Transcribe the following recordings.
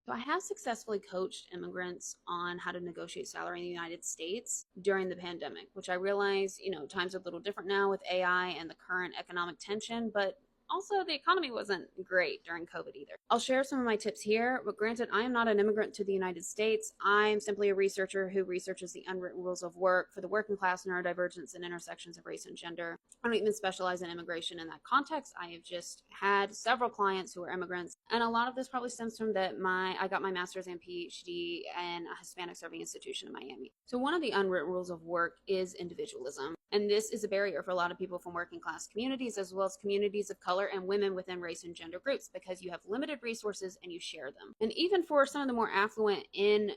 So I have successfully coached immigrants on how to negotiate salary in the United States during the pandemic, which I realize, times are a little different now with AI and the current economic tension, but also the economy wasn't great during COVID either. I'll share some of my tips here, but granted, I am not an immigrant to the United States. I'm simply a researcher who researches the unwritten rules of work for the working class, neurodivergence, and intersections of race and gender. I don't even specialize in immigration in that context. I have just had several clients who are immigrants, and a lot of this probably stems from that I got my master's and Ph.D. in a Hispanic serving institution in Miami. So one of the unwritten rules of work is individualism. And this is a barrier for a lot of people from working class communities, as well as communities of color and women within race and gender groups, because you have limited resources and you share them. And even for some of the more affluent in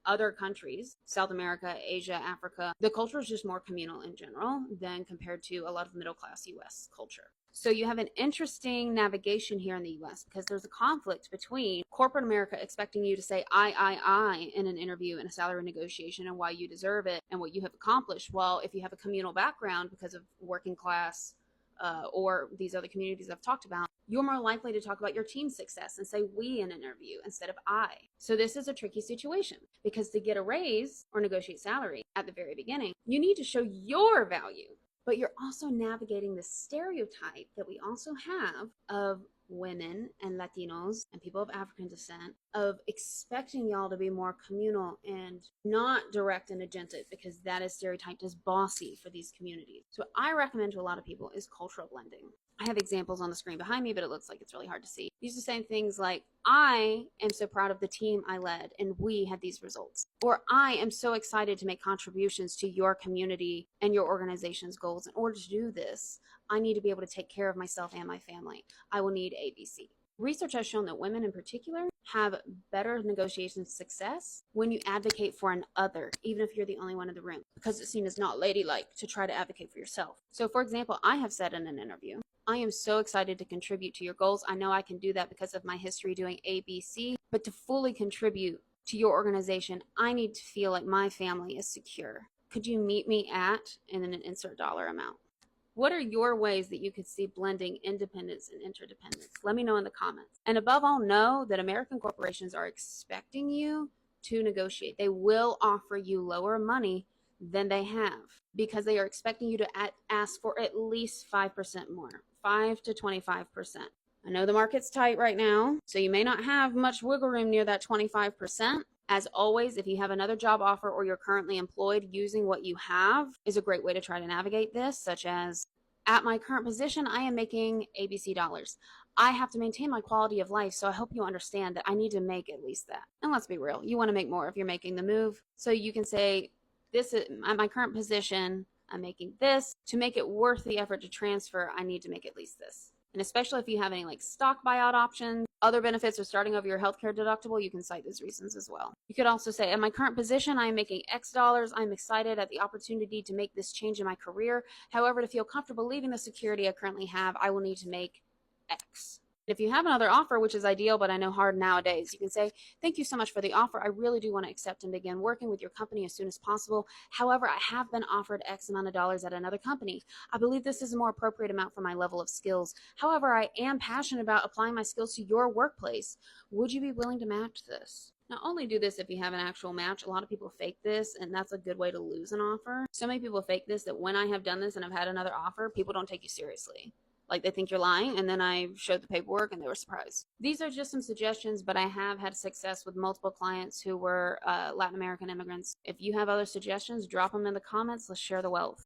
other countries, South America, Asia, Africa, the culture is just more communal in general than compared to a lot of middle class US culture. So you have an interesting navigation here in the US because there's a conflict between corporate America expecting you to say I in an interview and a salary negotiation and why you deserve it and what you have accomplished. Well, if you have a communal background because of working class or these other communities I've talked about, you're more likely to talk about your team's success and say we in an interview instead of I. So this is a tricky situation because to get a raise or negotiate salary at the very beginning, you need to show your value. But you're also navigating the stereotype that we also have of women and Latinos and people of African descent of expecting y'all to be more communal and not direct and agentic because that is stereotyped as bossy for these communities. So what I recommend to a lot of people is cultural blending. I have examples on the screen behind me, but it looks like it's really hard to see. These are saying things like, I am so proud of the team I led and we had these results. Or I am so excited to make contributions to your community and your organization's goals. In order to do this, I need to be able to take care of myself and my family. I will need ABC. Research has shown that women in particular have better negotiation success when you advocate for an other, even if you're the only one in the room, because it's seen as not ladylike to try to advocate for yourself. So for example, I have said in an interview, I am so excited to contribute to your goals. I know I can do that because of my history doing ABC, but to fully contribute to your organization, I need to feel like my family is secure. Could you meet me at, and then insert dollar amount? What are your ways that you could see blending independence and interdependence? Let me know in the comments. And above all, know that American corporations are expecting you to negotiate. They will offer you lower money than they have because they are expecting you to ask for at least 5% more, 5 to 25%. I know the market's tight right now, so you may not have much wiggle room near that 25%. As always, if you have another job offer or you're currently employed, using what you have is a great way to try to navigate this, such as, at my current position, I am making ABC dollars. I have to maintain my quality of life, so I hope you understand that I need to make at least that. And let's be real, you want to make more if you're making the move. So you can say, this is at my current position, I'm making this. To make it worth the effort to transfer, I need to make at least this. And especially if you have any like stock buyout options, other benefits, or starting over your healthcare deductible, you can cite those reasons as well. You could also say, at my current position, I am making X dollars. I'm excited at the opportunity to make this change in my career. However, to feel comfortable leaving the security I currently have, I will need to make X. If you have another offer, which is ideal, but I know hard nowadays, you can say, thank you so much for the offer. I really do want to accept and begin working with your company as soon as possible. However, I have been offered X amount of dollars at another company. I believe this is a more appropriate amount for my level of skills. However, I am passionate about applying my skills to your workplace. Would you be willing to match this? Now, only do this if you have an actual match. A lot of people fake this, and that's a good way to lose an offer. So many people fake this that when I have done this and I've had another offer, people don't take you seriously. Like they think you're lying, and then I showed the paperwork and they were surprised. These are just some suggestions, but I have had success with multiple clients who were Latin American immigrants. If you have other suggestions, drop them in the comments. Let's share the wealth.